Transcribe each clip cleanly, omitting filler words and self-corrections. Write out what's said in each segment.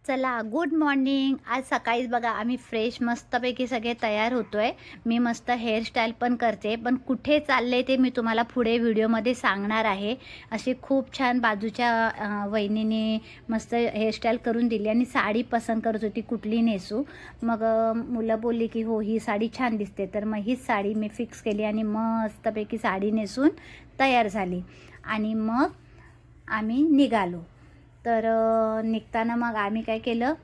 चला good morning. आज सकाळीच बघा आम्ही फ्रेश मस्तपैकी सगळे तयार होतोय. मी मस्त हेअरस्टाईल पण करते, पण कुठे चालले ते मी तुम्हाला पुढे व्हिडिओमध्ये सांगणार आहे. अशी खूप छान बाजूच्या वहिनीने मस्त हेअरस्टाईल करून दिली आणि साडी पसंत करत होती कुठली नेसू. मग मुलं बोलली की हो ही साडी छान दिसते, तर मग हीच साडी मी फिक्स केली आणि मस्तपैकी साडी नेसून तयार झाली आणि मग आम्ही निघालो. तर निघताना मग आम्ही काय केलं,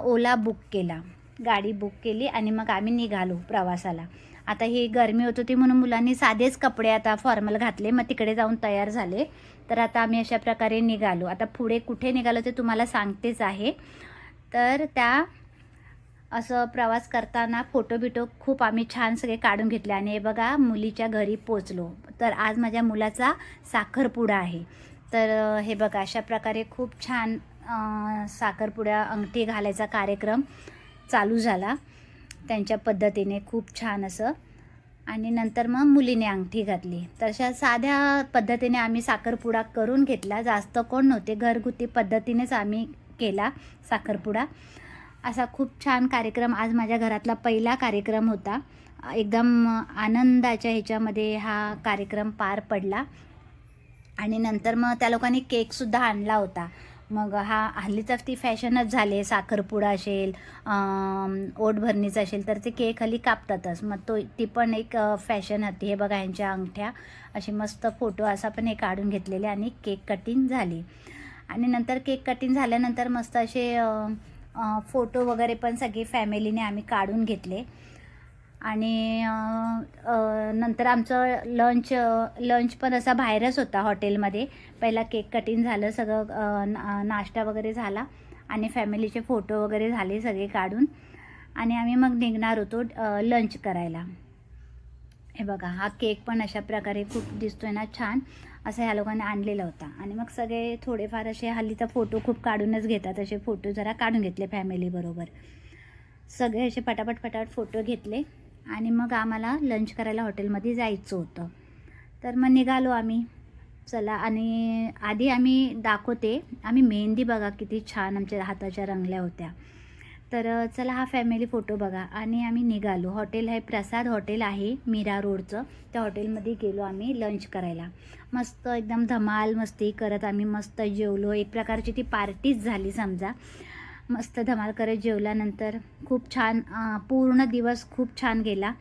ओला बुक केला, गाडी बुक केली आणि मग आम्ही निघालो प्रवासाला. आता ही गरमी होत होती म्हणून मुलांनी साधेच कपडे आता फॉर्मल घातले, मग तिकडे जाऊन तयार झाले. तर आता आम्ही अशा प्रकारे निघालो. आता पुढे कुठे निघालो ते तुम्हाला सांगतेच आहे. तर त्या असं प्रवास करताना फोटो बिटो खूप आम्ही छान सगळे काढून घेतले आणि हे बघा मुलीच्या घरी पोचलो. तर आज माझ्या मुलाचा साखरपुडा आहे. तर हे बघा अशा प्रकारे खूप छान साखरपुड्या अंगठी घालायचा कार्यक्रम चालू झाला त्यांच्या पद्धतीने, खूप छान असं. आणि नंतर मग मुलीने अंगठी घातली. तर अशा साध्या पद्धतीने आम्ही साखरपुडा करून घेतला. जास्त कोण नव्हते, घरगुती पद्धतीनेच आम्ही केला साखरपुडा. असा खूप छान कार्यक्रम आज माझ्या घरातला पहिला कार्यक्रम होता. एकदम आनंदाच्या ह्याच्यामध्ये हा कार्यक्रम पार पडला. आणि नंतर मग त्या लोकांनी केकसुद्धा आणला होता. मग हा हल्लीच ती फॅशनच झाली आहे, साखरपुडा असेल ओटभरणीचं असेल तर ते केक हल्ली कापतातच. मग ती पण एक फॅशन होती. हे बघा यांच्या अंगठ्या अशी मस्त फोटो असा पण हे काढून घेतलेले आणि केक कटिंग झाली. आणि नंतर केक कटिंग झाल्यानंतर मस्त असे फोटो वगैरे पण सगळी फॅमिलीने आम्ही काढून घेतले. आणि नंतर आमचं लंच पण असा बाहेरच होता हॉटेलमध्ये. पहिला केक कटिंग झालं, सगळं नाश्ता वगैरे झाला आणि फॅमिलीचे फोटो वगैरे झाले सगळे काढून आणि आम्ही मग निघणार होतो लंच करायला. हे बघा हा केक पण अशा प्रकारे खूप दिसतोय ना छान, असं ह्या लोकांनी आणलेला होता. आणि मग सगळे थोडेफार असे हल्ली तर फोटो खूप काढूनच घेतात, असे फोटो जरा काढून घेतले फॅमिलीबरोबर. सगळे असे पटापट फोटो घेतले आणि मग आम्हाला लंच करायला हॉटेलमध्ये जायचं होतं. तर मग निघालो आम्ही. चला, आणि आधी आम्ही दाखवते, आम्ही मेहंदी बघा किती छान आमच्या हाताच्या रंगल्या होत्या. तर चला हा फॅमिली फोटो बघा. आणि आम्ही निघालो. हॉटेल आहे, प्रसाद हॉटेल आहे मीरा रोडचं. त्या हॉटेलमध्ये गेलो आम्ही लंच करायला. मस्त एकदम धमाल मस्ती करत आम्ही मस्त जेवलो. एक प्रकारची ती पार्टीच झाली समजा. मस्त धमाल करत जेवल्यानंतर खूप छान पूर्ण दिवस खूप छान गेला.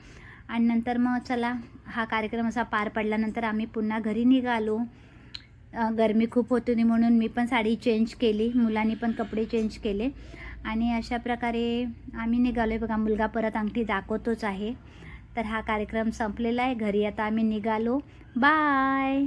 आणि नंतर मग चला हा कार्यक्रम असा पार पडल्यानंतर आम्ही पुन्हा घरी निघालो. गरमी खूप होती म्हणून मी पण साडी चेंज केली, मुलांनी पण कपडे चेंज केले आणि अशा प्रकारे आम्ही निघालो आहे. बघा मुलगा परत अंगठी दाखवतोच आहे. तर हा कार्यक्रम संपलेला आहे. घरी आता आम्ही निघालो. बाय.